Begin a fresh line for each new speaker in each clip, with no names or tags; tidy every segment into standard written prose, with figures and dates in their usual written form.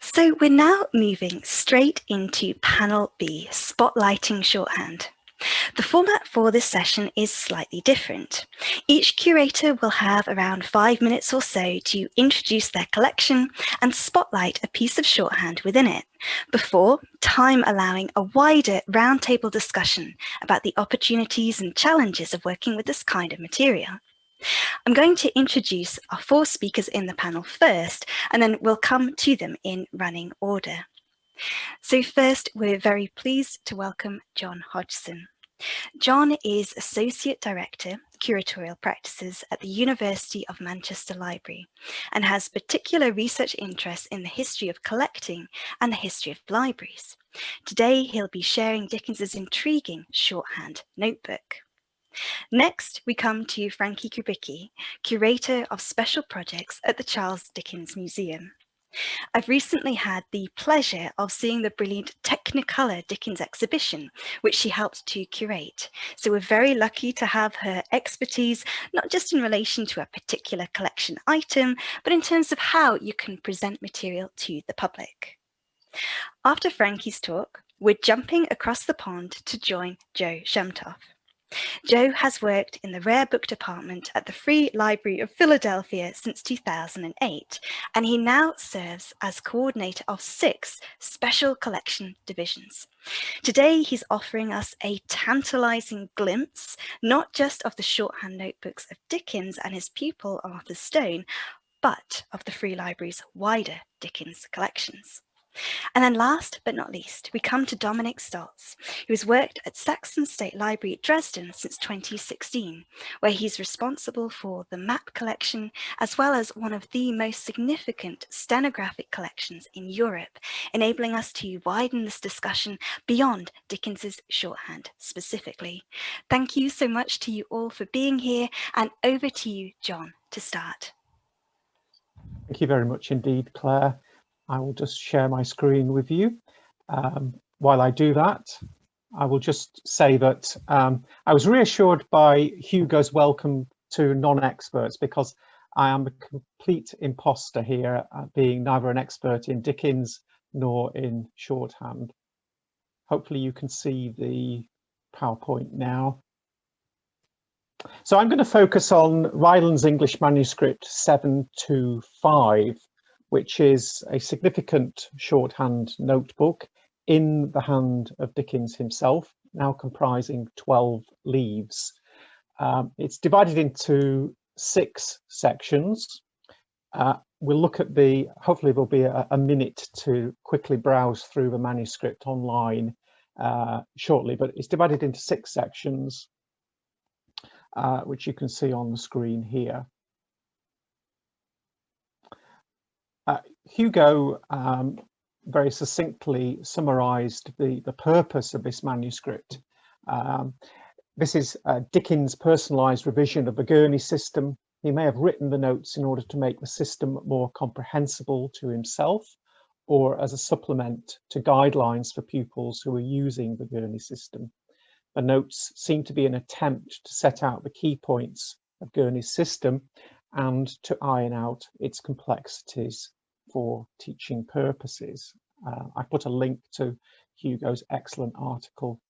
So we're now moving straight into panel B, spotlighting shorthand. The format for this session is slightly different. Each curator will have around 5 minutes or so to introduce their collection and spotlight a piece of shorthand within it, before time allowing a wider roundtable discussion about the opportunities and challenges of working with this kind of material. I'm going to introduce our 4 speakers in the panel first, and then we'll come to them in running order. So first, we're very pleased to welcome John Hodgson. John is Associate Director, Curatorial Practices at the University of Manchester Library and has particular research interests in the history of collecting and the history of libraries. Today, he'll be sharing Dickens's intriguing shorthand notebook. Next, we come to Frankie Kubicki, Curator of Special Projects at the Charles Dickens Museum. I've recently had the pleasure of seeing the brilliant Technicolor Dickens exhibition, which she helped to curate. So we're very lucky to have her expertise, not just in relation to a particular collection item, but in terms of how you can present material to the public. After Frankie's talk, we're jumping across the pond to join Joe Shemtov. Joe has worked in the rare book department at the Free Library of Philadelphia since 2008, and he now serves as coordinator of 6 special collection divisions. Today, he's offering us a tantalizing glimpse, not just of the shorthand notebooks of Dickens and his pupil Arthur Stone, but of the Free Library's wider Dickens collections. And then last but not least, we come to Dominik Stoltz, who has worked at Saxon State Library at Dresden since 2016, where he's responsible for the map collection, as well as one of the most significant stenographic collections in Europe, enabling us to widen this discussion beyond Dickens's shorthand specifically. Thank you so much to you all for being here, and over to you, John, to start.
Thank you very much indeed, Claire. I will just share my screen with you. While I do that, I will just say that I was reassured by Hugo's welcome to non-experts, because I am a complete imposter here, being neither an expert in Dickens nor in shorthand. Hopefully you can see the PowerPoint now. So I'm going to focus on Ryland's English manuscript 725, which is a significant shorthand notebook in the hand of Dickens himself, now comprising 12 leaves. It's divided into 6 sections. We'll look at hopefully there'll be a minute to quickly browse through the manuscript online shortly, but it's divided into 6 sections, which you can see on the screen here. Hugo very succinctly summarized the purpose of this manuscript. This is Dickens' personalized revision of the Gurney system. He may have written the notes in order to make the system more comprehensible to himself, or as a supplement to guidelines for pupils who are using the Gurney system. The notes seem to be an attempt to set out the key points of Gurney's system and to iron out its complexities for teaching purposes. I put a link to Hugo's excellent article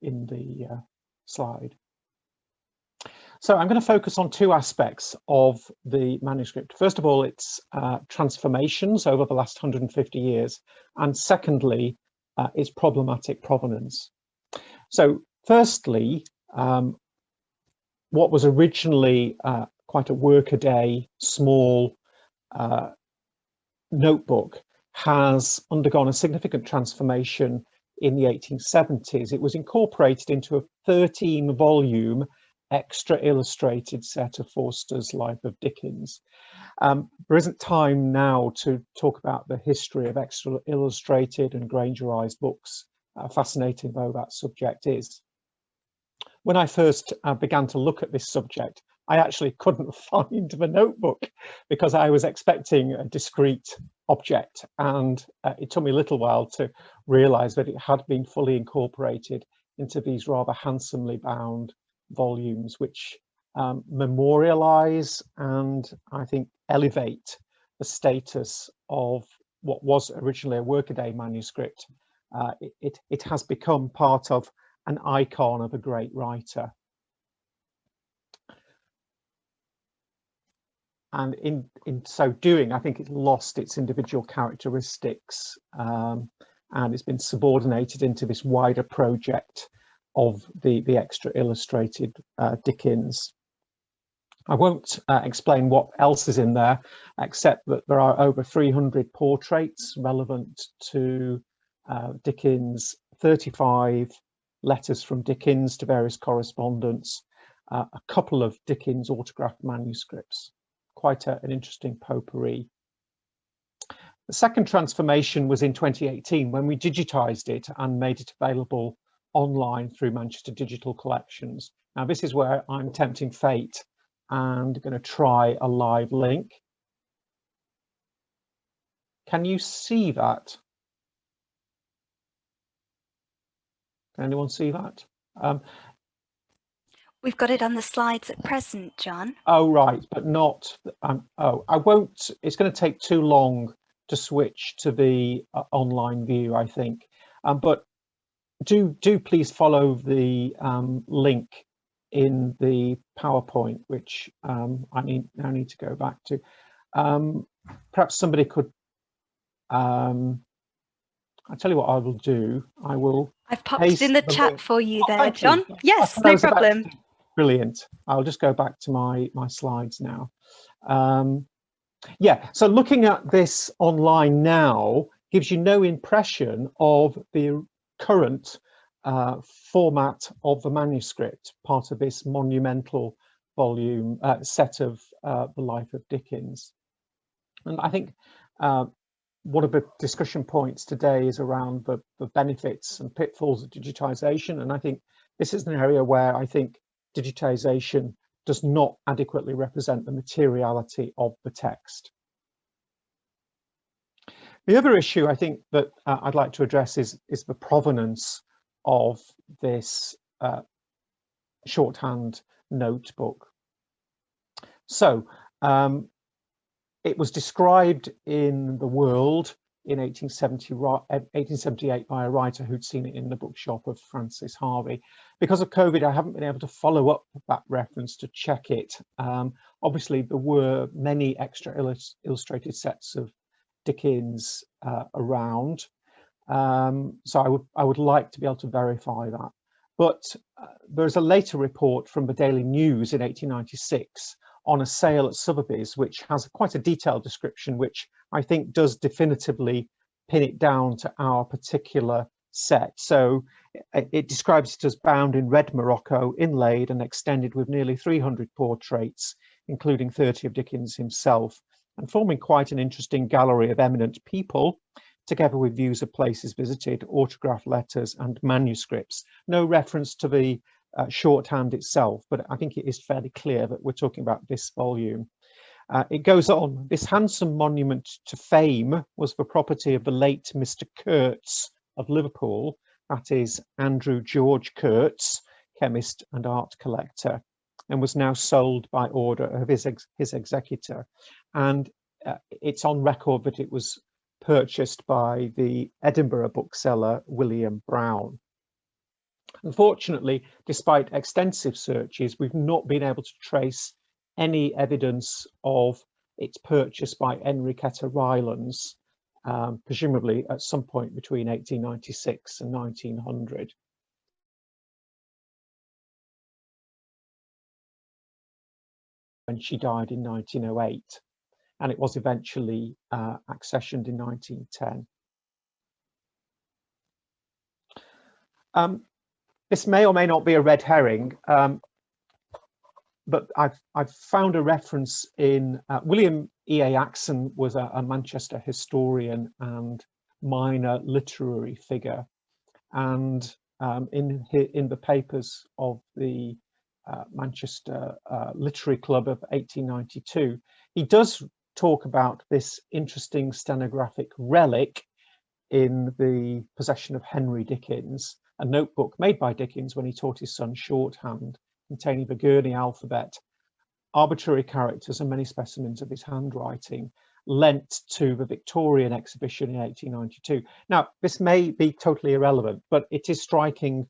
in the slide. So I'm going to focus on 2 aspects of the manuscript. First of all, its transformations over the last 150 years, and secondly, its problematic provenance. So firstly, what was originally quite a workaday, small notebook has undergone a significant transformation in the 1870s. It was incorporated into a 13-volume extra illustrated set of Forster's Life of Dickens. There isn't time now to talk about the history of extra illustrated and Grangerized books, fascinating though that subject is. When I first began to look at this subject, I actually couldn't find the notebook because I was expecting a discrete object, and it took me a little while to realize that it had been fully incorporated into these rather handsomely bound volumes, which memorialize and I think elevate the status of what was originally a workaday manuscript. It has become part of an icon of a great writer. And in so doing, I think it's lost its individual characteristics, and it's been subordinated into this wider project of the extra illustrated Dickens. I won't explain what else is in there, except that there are over 300 portraits relevant to Dickens, 35 letters from Dickens to various correspondents, a couple of Dickens autographed manuscripts. Quite an interesting potpourri. The second transformation was in 2018 when we digitized it and made it available online through Manchester Digital Collections. Now this is where I'm tempting fate and going to try a live link. Can you see that? Can anyone see that?
We've got it on the slides at present, John.
Oh, right, but not, oh, I won't, it's going to take too long to switch to the online view, I think. But do please follow the link in the PowerPoint, which I need to go back to. Perhaps somebody could, I'll tell you what I will do.
I've popped it in the chat
link
for you there,
thank
John.
you.
Yes, no problem.
Brilliant. I'll just go back to my slides now. Yeah, so looking at this online now gives you no impression of the current format of the manuscript, part of this monumental volume set of the life of Dickens. And I think one of the discussion points today is around the benefits and pitfalls of digitization. And I think this is an area where I think digitization does not adequately represent the materiality of the text. The other issue I think that I'd like to address is the provenance of this shorthand notebook. So it was described in the World in 1878 by a writer who'd seen it in the bookshop of Francis Harvey. Because of COVID, I haven't been able to follow up that reference to check it. Obviously, there were many extra illustrated sets of Dickens around, so I would like to be able to verify that. But there's a later report from the Daily News in 1896 on a sale at Sotheby's, which has quite a detailed description, which I think does definitively pin it down to our particular set. So it describes it as bound in red Morocco, inlaid and extended with nearly 300 portraits, including 30 of Dickens himself, and forming quite an interesting gallery of eminent people, together with views of places visited, autograph letters and manuscripts. No reference to the shorthand itself, but I think it is fairly clear that we're talking about this volume. It goes on, this handsome monument to fame was the property of the late Mr. Kurtz of Liverpool, that is Andrew George Kurtz, chemist and art collector, and was now sold by order of his executor. And it's on record that it was purchased by the Edinburgh bookseller William Brown. Unfortunately, despite extensive searches, we've not been able to trace any evidence of its purchase by Enriqueta Rylance, presumably at some point between 1896 and 1900. When she died in 1908, and it was eventually accessioned in 1910. This may or may not be a red herring, but I've found a reference in William E.A. Axon was a Manchester historian and minor literary figure, and in the papers of the Manchester Literary Club of 1892, he does talk about this interesting stenographic relic in the possession of Henry Dickens, a notebook made by Dickens when he taught his son shorthand, containing the Gurney alphabet, arbitrary characters and many specimens of his handwriting. lent to the Victorian exhibition in 1892. Now, this may be totally irrelevant, but it is striking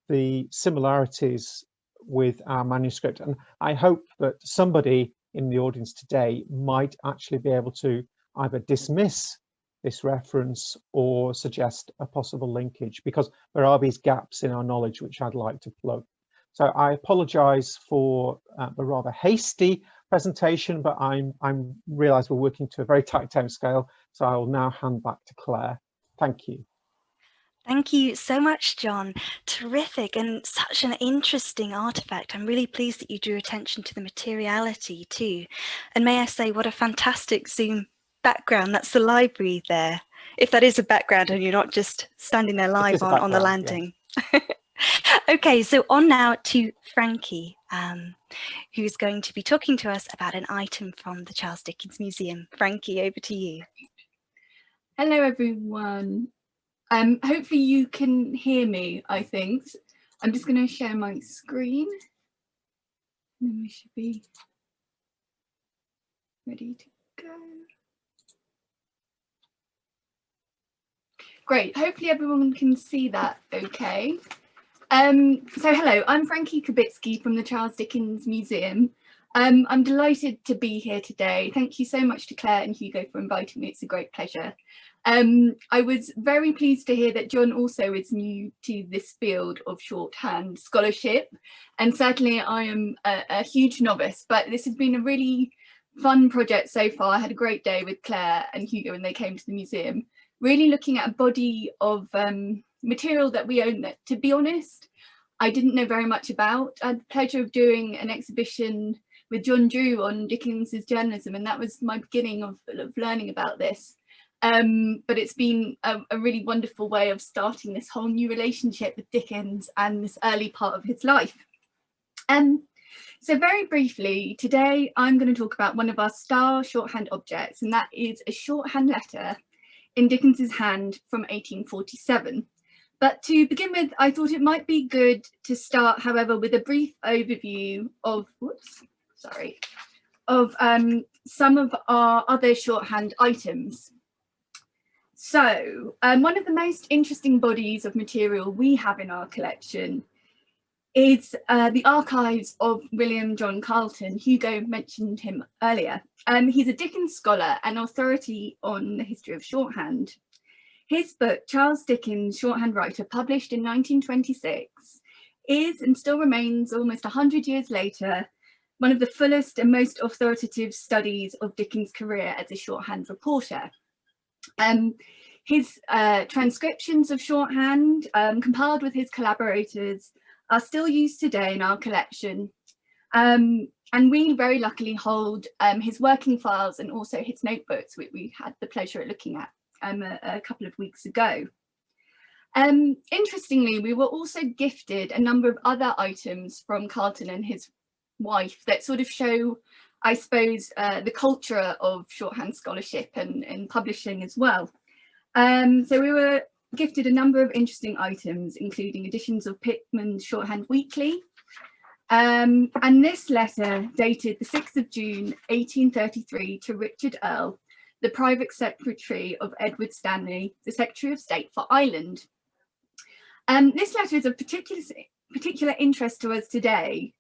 the similarities with our manuscript. And I hope that somebody in the audience today might actually be able to either dismiss this reference or suggest a possible linkage, because there are these gaps in our knowledge which I'd like to plug. So I apologise for the rather hasty presentation, but I realise we're working to a very tight time scale, so I will now hand back to Claire. Thank you.
Thank you so much, John. Terrific, and such an interesting artifact. I'm really pleased that you drew attention to the materiality too. And may I say, what a fantastic Zoom background. That's the library there. If that is a background and you're not just standing there live on the landing. Yes. Okay, so on now to Frankie, who's going to be talking to us about an item from the Charles Dickens Museum. Frankie, over to you.
Hello, everyone. Hopefully you can hear me, I think. I'm just going to share my screen. And then we should be ready to go. Great, hopefully everyone can see that okay. So hello, I'm Frankie Kubicki from the Charles Dickens Museum. I'm delighted to be here today. Thank you so much to Claire and Hugo for inviting me. It's a great pleasure. I was very pleased to hear that John also is new to this field of shorthand scholarship, and certainly I am a huge novice, but this has been a really fun project so far. I had a great day with Claire and Hugo when they came to the museum, really looking at a body of material that we own that, to be honest, I didn't know very much about. I had the pleasure of doing an exhibition with John Drew on Dickens's journalism, and that was my beginning of learning about this. But it's been a really wonderful way of starting this whole new relationship with Dickens and this early part of his life. So very briefly, today I'm going to talk about one of our star shorthand objects, and that is a shorthand letter in Dickens's hand from 1847. But to begin with, I thought it might be good to start, however, with a brief overview of, some of our other shorthand items. So one of the most interesting bodies of material we have in our collection is the archives of William John Carleton. Hugo mentioned him earlier. He's a Dickens scholar and authority on the history of shorthand. His book, Charles Dickens, Shorthand Writer, published in 1926, is and still remains almost 100 years later one of the fullest and most authoritative studies of Dickens' career as a shorthand reporter. His transcriptions of shorthand, compiled with his collaborators, are still used today in our collection. And we very luckily hold his working files and also his notebooks, which we had the pleasure of looking at a couple of weeks ago. Interestingly, we were also gifted a number of other items from Carleton and his wife that sort of show, I suppose, the culture of shorthand scholarship and publishing as well. So we were gifted a number of interesting items, including editions of Pitman's Shorthand Weekly. And this letter, dated the 6th of June, 1833, to Richard Earle, the private secretary of Edward Stanley, the Secretary of State for Ireland. This letter is of particular interest to us today,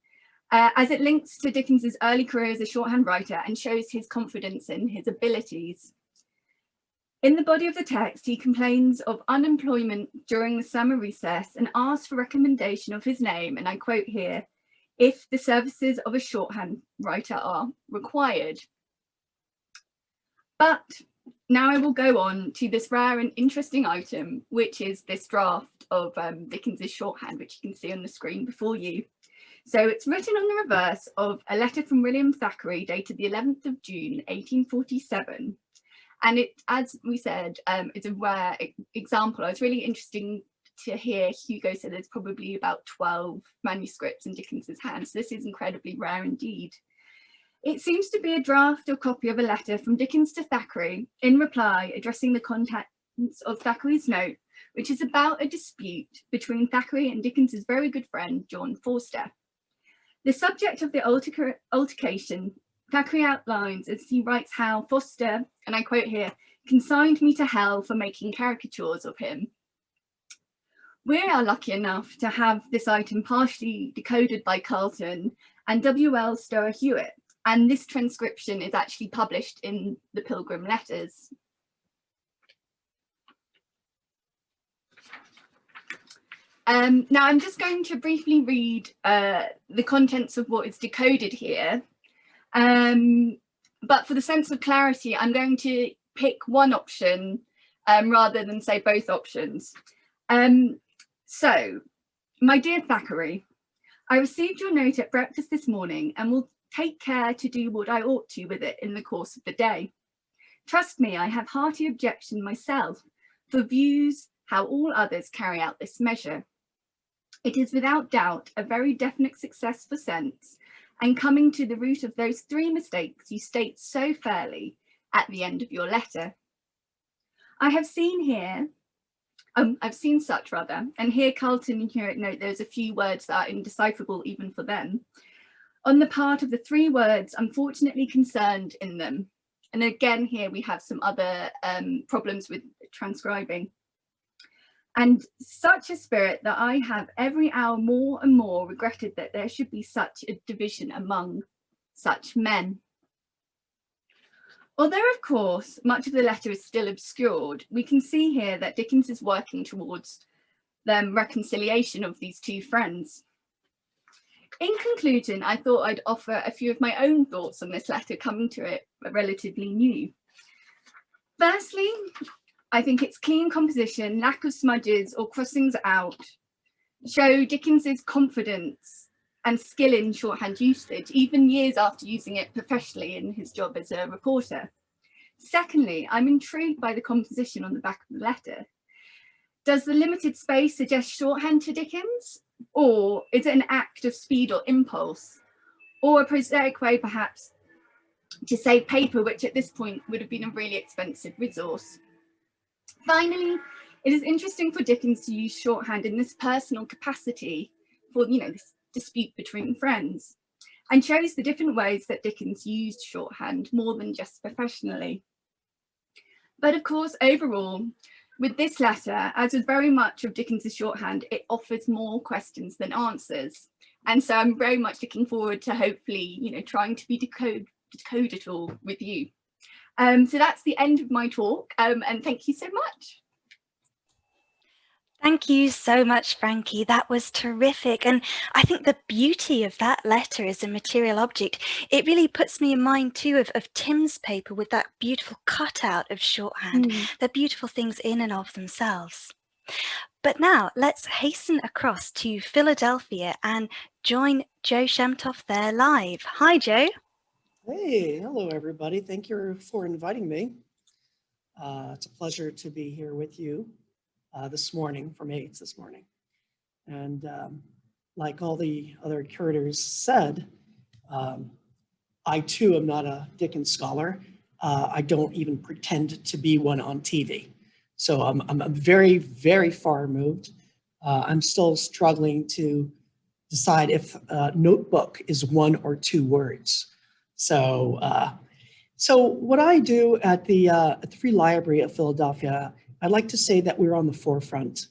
as it links to Dickens's early career as a shorthand writer and shows his confidence in his abilities. In the body of the text, he complains of unemployment during the summer recess and asks for recommendation of his name, and I quote here, if the services of a shorthand writer are required. But now I will go on to this rare and interesting item, which is this draft of Dickens's shorthand, which you can see on the screen before you. So it's written on the reverse of a letter from William Thackeray dated the 11th of June, 1847. And it, as we said, it's a rare example. It's really interesting to hear Hugo say there's probably about 12 manuscripts in Dickens's hands. So this is incredibly rare indeed. It seems to be a draft or copy of a letter from Dickens to Thackeray in reply addressing the contents of Thackeray's note, which is about a dispute between Thackeray and Dickens's very good friend, John Forster. The subject of the altercation Thackeray outlines as he writes how Foster, and I quote here, consigned me to hell for making caricatures of him. We are lucky enough to have this item partially decoded by Carlton and W.L. Stower Hewitt, and this transcription is actually published in the Pilgrim Letters. Now I'm just going to briefly read the contents of what is decoded here, but for the sense of clarity, I'm going to pick one option rather than say both options. So, my dear Thackeray, I received your note at breakfast this morning and will take care to do what I ought to with it in the course of the day. Trust me, I have hearty objection myself for views how all others carry out this measure. It is without doubt a very definite success for sense, and coming to the root of those 3 mistakes you state so fairly at the end of your letter. I've seen such rather, and here Carlton and Hewitt note there's a few words that are indecipherable even for them, on the part of the 3 words unfortunately concerned in them. And again, here we have some other problems with transcribing. And such a spirit that I have every hour more and more regretted that there should be such a division among such men. Although, of course, much of the letter is still obscured, we can see here that Dickens is working towards the reconciliation of these 2 friends. In conclusion, I thought I'd offer a few of my own thoughts on this letter, coming to it relatively new. Firstly, I think its clean composition, lack of smudges or crossings out, show Dickens's confidence and skill in shorthand usage, even years after using it professionally in his job as a reporter. Secondly, I'm intrigued by the composition on the back of the letter. Does the limited space suggest shorthand to Dickens? Or is it an act of speed or impulse? Or a prosaic way, perhaps, to save paper, which at this point would have been a really expensive resource? Finally, it is interesting for Dickens to use shorthand in this personal capacity for, this dispute between friends, and shows the different ways that Dickens used shorthand more than just professionally. But of course, overall, with this letter, as with very much of Dickens's shorthand, it offers more questions than answers. And so I'm very much looking forward to hopefully, trying to decode it all with you. So that's the end of my talk, and thank you so much.
Thank you so much, Frankie. That was terrific. And I think the beauty of that letter as a material object, it really puts me in mind too of Tim's paper with that beautiful cutout of shorthand. They're beautiful things in and of themselves. But now let's hasten across to Philadelphia and join Joe Shemtov there live. Hi, Joe.
Hey, hello, everybody. Thank you for inviting me. It's a pleasure to be here with you this morning. For me, it's this morning. And like all the other curators said, I too am not a Dickens scholar. I don't even pretend to be one on TV. So I'm very, very far removed. I'm still struggling to decide if notebook is 1 or 2 words. So what I do at the Free Library of Philadelphia, I'd like to say that we're on the forefront.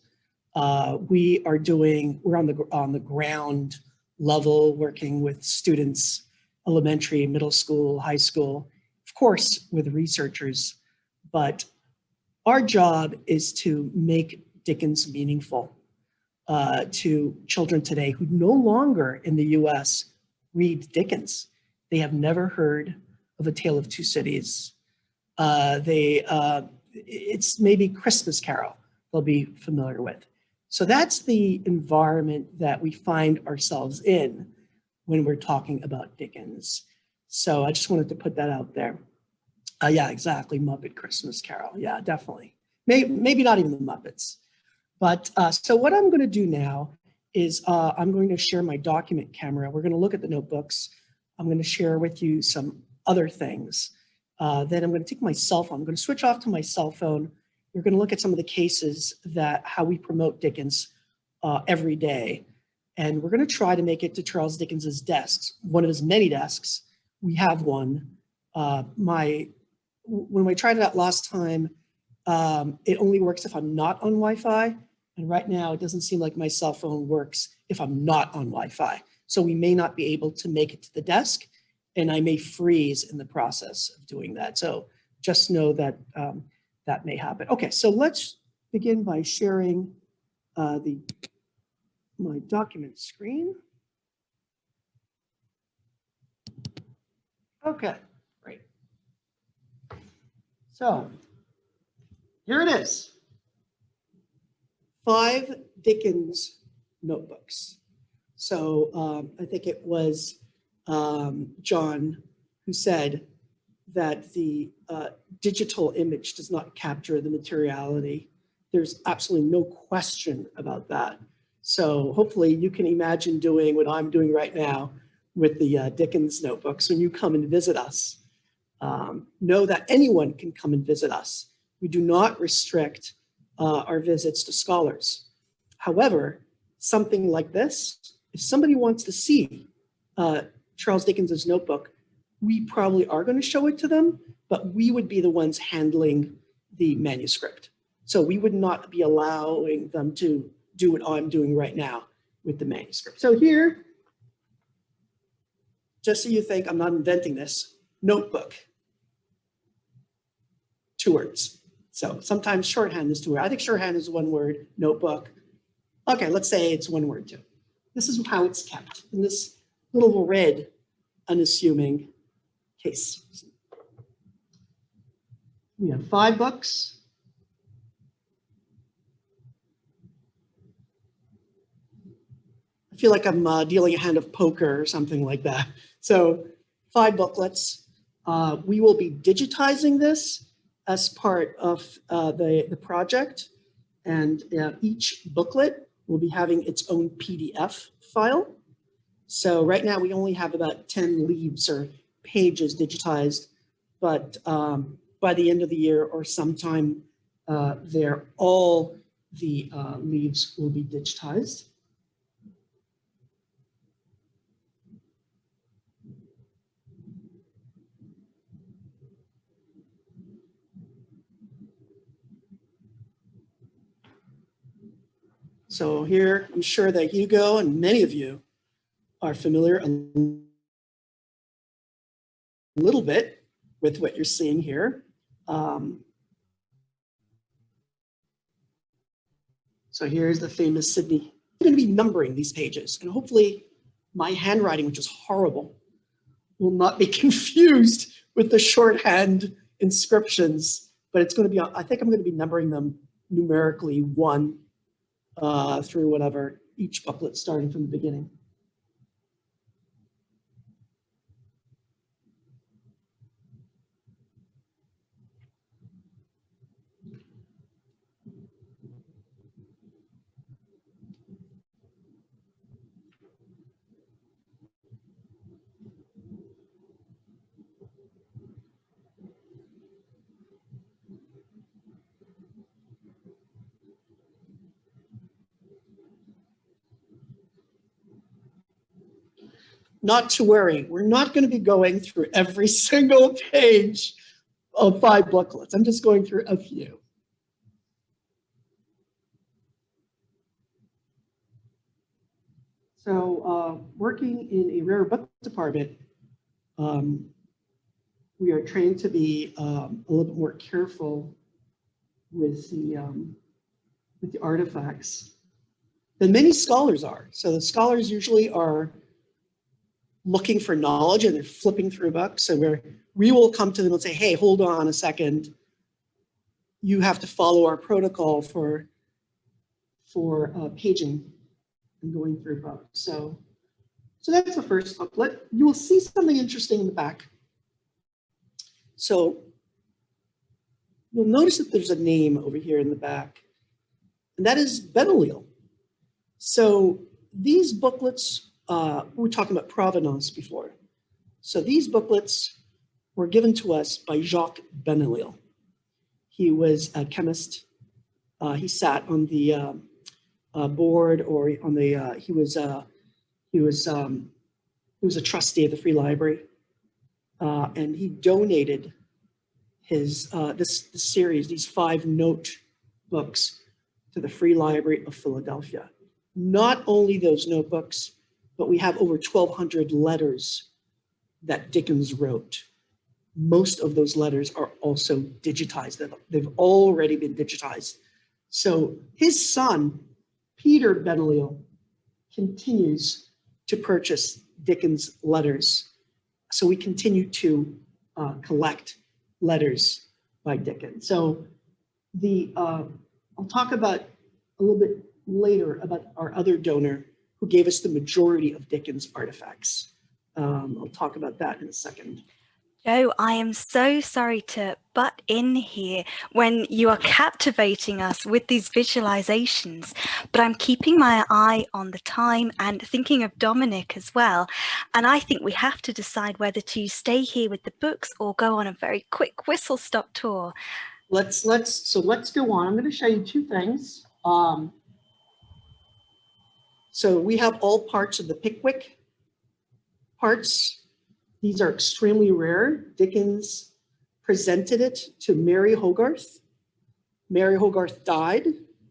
We're on the ground level, working with students, elementary, middle school, high school, of course, with researchers. But our job is to make Dickens meaningful to children today who no longer in the US read Dickens. They have never heard of A Tale of Two Cities. It's maybe Christmas Carol they'll be familiar with. So that's the environment that we find ourselves in when we're talking about Dickens. So I just wanted to put that out there. Yeah, exactly, Muppet Christmas Carol. Yeah, definitely. Maybe not even the Muppets. But so what I'm going to do now is I'm going to share my document camera. We're going to look at the notebooks. I'm going to share with you some other things. Then I'm going to take my cell phone. I'm going to switch off to my cell phone. We're going to look at some of the cases how we promote Dickens every day. And we're going to try to make it to Charles Dickens's desks, one of his many desks, we have one. When we tried it out last time, it only works if I'm not on Wi-Fi. And right now, it doesn't seem like my cell phone works if I'm not on Wi-Fi. So we may not be able to make it to the desk, and I may freeze in the process of doing that. So just know that that may happen. Okay, so let's begin by sharing my document screen. Okay, great. So here it is. 5 Dickens notebooks. So I think it was John who said that the digital image does not capture the materiality. There's absolutely no question about that. So hopefully you can imagine doing what I'm doing right now with the Dickens notebooks when you come and visit us. Know that anyone can come and visit us. We do not restrict our visits to scholars. However, something like this, if somebody wants to see Charles Dickens's notebook, we probably are going to show it to them, but we would be the ones handling the manuscript. So we would not be allowing them to do what I'm doing right now with the manuscript. So here, just so you think I'm not inventing this, notebook, 2 words. So sometimes shorthand is 2 words. I think shorthand is 1 word, notebook. Okay, let's say it's 1 word too. This is how it's kept in this little red, unassuming case. We have 5 books. I feel like I'm dealing a hand of poker or something like that. So 5 booklets. We will be digitizing this as part of the project. And each booklet will be having its own PDF file. So right now we only have about 10 leaves or pages digitized, but by the end of the year or sometime there, all the leaves will be digitized. So here, I'm sure that Hugo and many of you are familiar a little bit with what you're seeing here. So here's the famous Sydney. I'm going to be numbering these pages, and hopefully my handwriting, which is horrible, will not be confused with the shorthand inscriptions, but it's going to be, I think I'm going to be numbering them numerically 1 through whatever, each booklet starting from the beginning. Not to worry, we're not going to be going through every single page of 5 booklets. I'm just going through a few. So working in a rare book department, we are trained to be a little bit more careful with the artifacts than many scholars are. So the scholars usually are looking for knowledge and they're flipping through books. So we will come to them and say, hey, hold on a second. You have to follow our protocol for paging and going through books. So that's the first booklet. You will see something interesting in the back. So you'll notice that there's a name over here in the back, and that is Benoliel. So these booklets, we were talking about provenance before. So these booklets were given to us by Jacques Benoliel. He was a chemist. He sat on the board, or on the he was a trustee of the Free Library. and he donated his this series, these 5 notebooks, to the Free Library of Philadelphia. Not only those notebooks, but we have over 1,200 letters that Dickens wrote. Most of those letters are also digitized. They've already been digitized. So his son, Peter Bedeliel, continues to purchase Dickens letters. So we continue to collect letters by Dickens. So I'll talk about a little bit later about our other donor who gave us the majority of Dickens artifacts. I'll talk about that in a second.
Joe, I am so sorry to butt in here when you are captivating us with these visualizations, but I'm keeping my eye on the time and thinking of Dominik as well. And I think we have to decide whether to stay here with the books or go on a very quick whistle-stop tour.
Let's go on. I'm going to show you 2 things. So we have all parts of the Pickwick parts. These are extremely rare. Dickens presented it to Mary Hogarth. Mary Hogarth died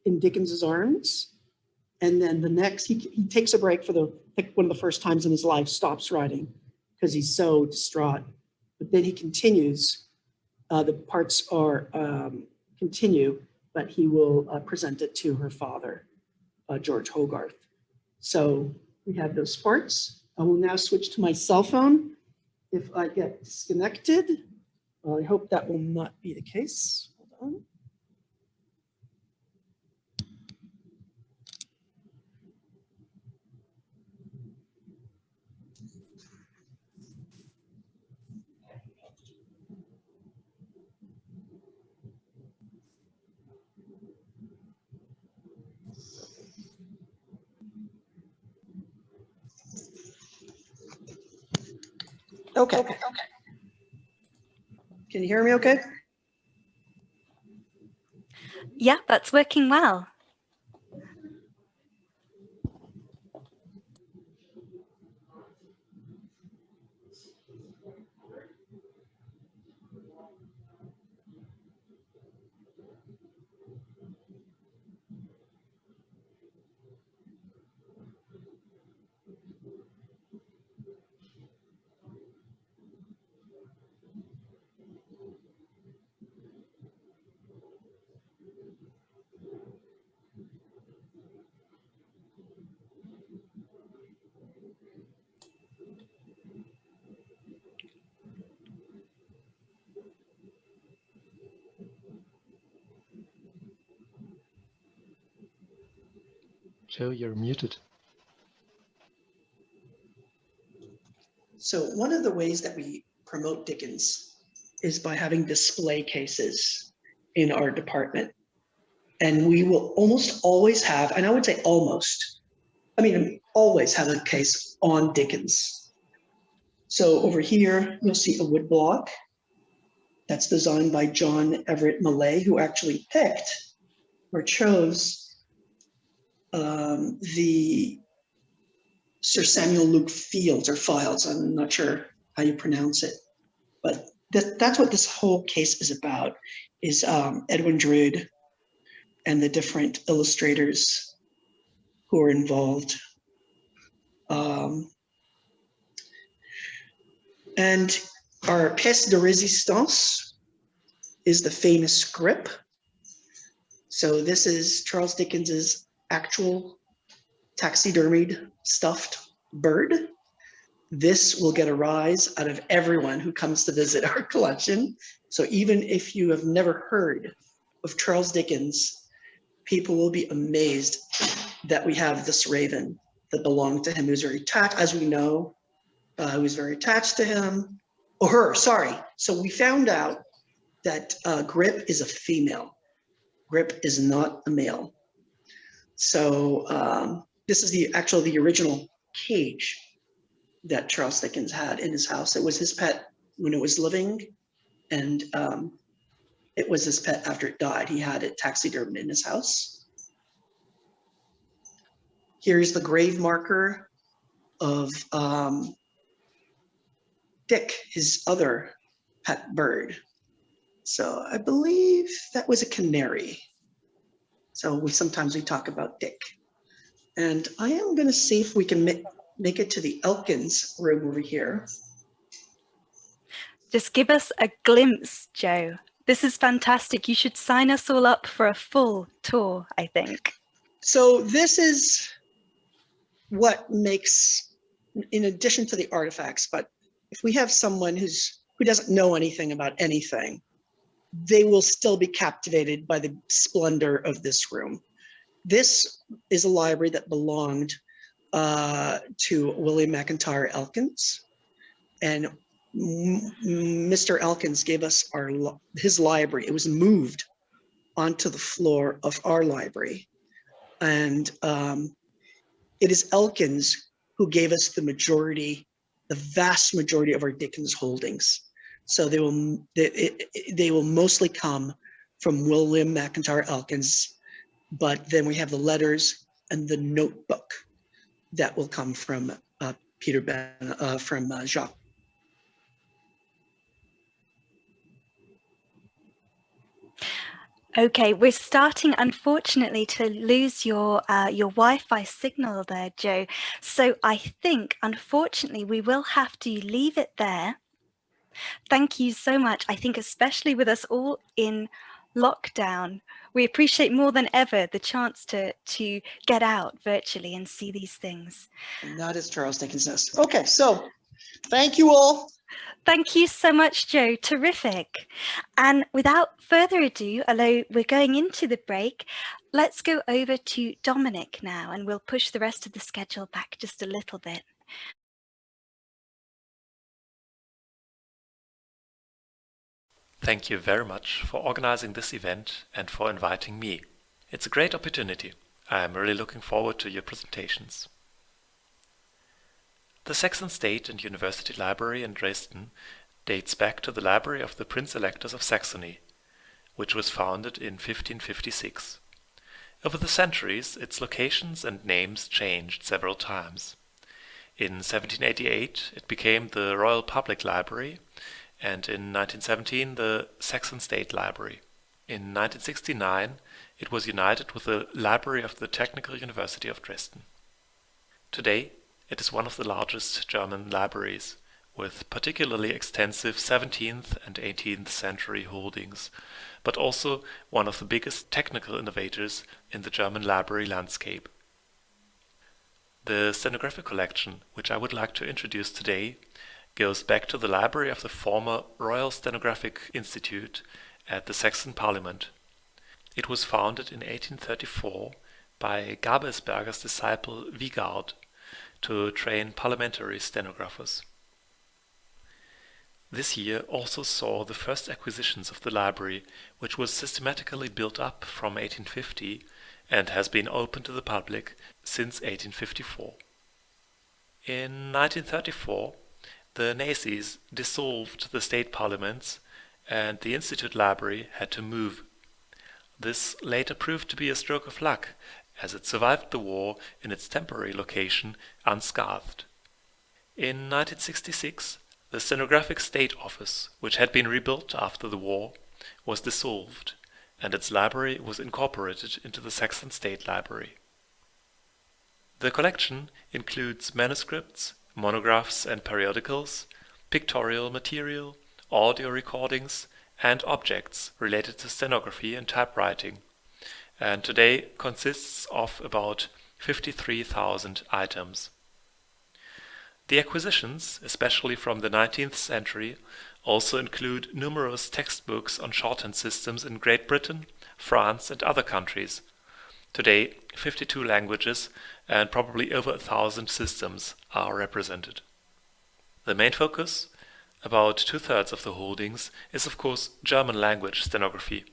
in Dickens's arms. And then the next, he takes a break for one of the first times in his life, stops writing because he's so distraught. But then he continues. The parts are continue, but he will present it to her father, George Hogarth. So we have those parts. I will now switch to my cell phone. If I get disconnected, I hope that will not be the case. Hold on. Okay. Can you hear me okay?
Yeah, that's working well.
Joe, you're muted.
So one of the ways that we promote Dickens is by having display cases in our department. And we will almost always have, and I would say almost, always have a case on Dickens. So over here, you'll see a wood block that's designed by John Everett Millay, who actually picked or chose the Sir Samuel Luke Fields or Files. I'm not sure how you pronounce it, but that's what this whole case is about, is Edwin Drood and the different illustrators who are involved. And our pièce de résistance is the famous grip. So this is Charles Dickens's actual taxidermied stuffed bird. This will get a rise out of everyone who comes to visit our collection. So even if you have never heard of Charles Dickens, people will be amazed that we have this raven that belonged to him. He was very attached, as we know, he was very attached to him, or her, sorry. So we found out that Grip is a female. Grip is not a male. So this is the original cage that Charles Dickens had in his house. It was his pet when it was living, and it was his pet after it died. He had it taxidermied in his house. Here's the grave marker of Dick, his other pet bird. So I believe that was a canary. So sometimes we talk about Dick. And I am going to see if we can make it to the Elkins room over here.
Just give us a glimpse, Joe. This is fantastic. You should sign us all up for a full tour, I think.
So this is what makes, in addition to the artifacts, but if we have someone who doesn't know anything about anything, they will still be captivated by the splendor of this room. This is a library that belonged to William McIntyre Elkins, and Mr. Elkins gave us his library. It was moved onto the floor of our library, and it is Elkins who gave us the vast majority of our Dickens holdings. So they will mostly come from William McIntyre Elkins, but then we have the letters and the notebook that will come from from Jacques.
Okay, we're starting, unfortunately, to lose your Wi-Fi signal there, Joe. So I think, unfortunately, we will have to leave it there. Thank you so much. I think especially with us all in lockdown, we appreciate more than ever the chance to get out virtually and see these things.
And that is Charles Dickens' Nest. Okay, so thank you all.
Thank you so much, Joe. Terrific. And without further ado, although we're going into the break, let's go over to Dominik now, and we'll push the rest of the schedule back just a little bit.
Thank you very much for organizing this event and for inviting me. It's a great opportunity. I'm really looking forward to your presentations. The Saxon State and University Library in Dresden dates back to the Library of the Prince-Electors of Saxony, which was founded in 1556. Over the centuries, its locations and names changed several times. In 1788, it became the Royal Public Library, and in 1917, the Saxon State Library. In 1969, it was united with the Library of the Technical University of Dresden. Today, it is one of the largest German libraries, with particularly extensive 17th and 18th century holdings, but also one of the biggest technical innovators in the German library landscape. The Stenographic Collection, which I would like to introduce today, goes back to the library of the former Royal Stenographic Institute at the Saxon Parliament. It was founded in 1834 by Gabelsberger's disciple Wiegard to train parliamentary stenographers. This year also saw the first acquisitions of the library, which was systematically built up from 1850 and has been open to the public since 1854. In 1934, the Nazis dissolved the state parliaments and the Institute Library had to move. This later proved to be a stroke of luck, as it survived the war in its temporary location unscathed. In 1966, the Stenographic State Office, which had been rebuilt after the war, was dissolved, and its library was incorporated into the Saxon State Library. The collection includes manuscripts, monographs and periodicals, pictorial material, audio recordings, and objects related to stenography and typewriting, and today consists of about 53,000 items. The acquisitions, especially from the 19th century, also include numerous textbooks on shorthand systems in Great Britain, France, and other countries. Today, 52 languages and probably over 1,000 systems are represented. The main focus, about 2/3 of the holdings, is of course German language stenography.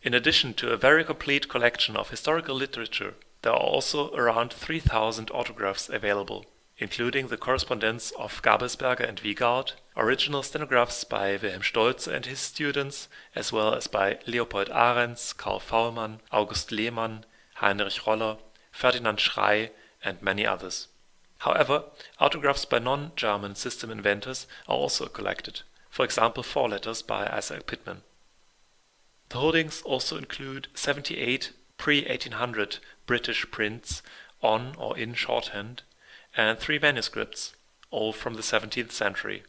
In addition to a very complete collection of historical literature, there are also around 3,000 autographs available, including the correspondence of Gabelsberger and Wiegard, original stenographs by Wilhelm Stoltz and his students, as well as by Leopold Ahrens, Karl Faulmann, August Lehmann, Heinrich Roller, Ferdinand Schrey, and many others. However, autographs by non-German system inventors are also collected, for example 4 letters by Isaac Pitman. The holdings also include 78 pre-1800 British prints on or in shorthand and 3 manuscripts, all from the 17th century.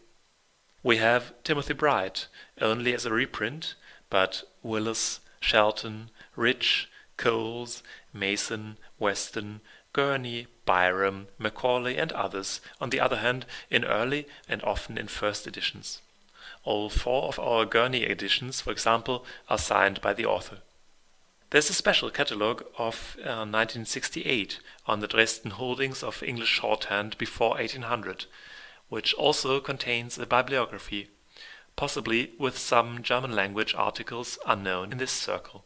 We have Timothy Bright only as a reprint, but Willis, Shelton, Rich, Coles, Mason, Weston, Gurney, Byram, Macaulay and others, on the other hand, in early and often in first editions. All 4 of our Gurney editions, for example, are signed by the author. There's a special catalogue of 1968 on the Dresden holdings of English shorthand before 1800, which also contains a bibliography, possibly with some German language articles unknown in this circle.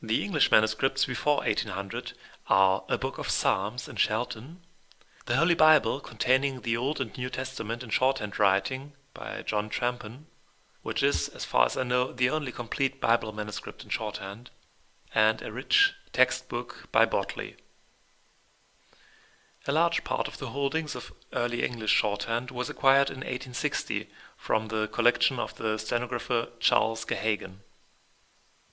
The English manuscripts before 1800 are a Book of Psalms in Shelton, the Holy Bible containing the Old and New Testament in shorthand writing by John Trampon, which is, as far as I know, the only complete Bible manuscript in shorthand, and a rich textbook by Botley. A large part of the holdings of early English shorthand was acquired in 1860 from the collection of the stenographer Charles Gehagen.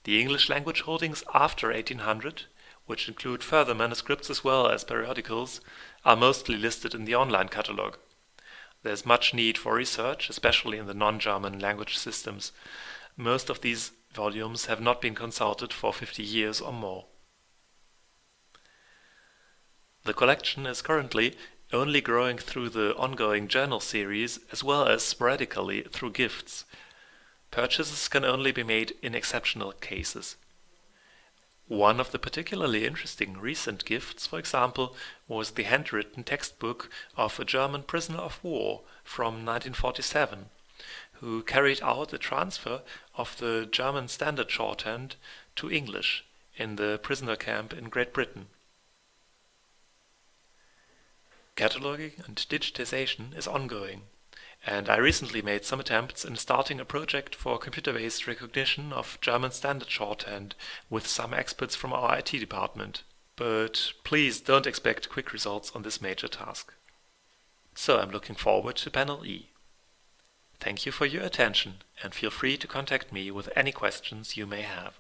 The English language holdings after 1800, which include further manuscripts as well as periodicals, are mostly listed in the online catalogue. There's much need for research, especially in the non-German language systems. Most of these volumes have not been consulted for 50 years or more. The collection is currently only growing through the ongoing journal series as well as sporadically through gifts. Purchases can only be made in exceptional cases. One of the particularly interesting recent gifts, for example, was the handwritten textbook of a German prisoner of war from 1947, who carried out the transfer of the German standard shorthand to English in the prisoner camp in Great Britain. Cataloging and digitization is ongoing, and I recently made some attempts in starting a project for computer-based recognition of German standard shorthand with some experts from our IT department. But please don't expect quick results on this major task. So I'm looking forward to Panel E. Thank you for your attention and feel free to contact me with any questions you may have.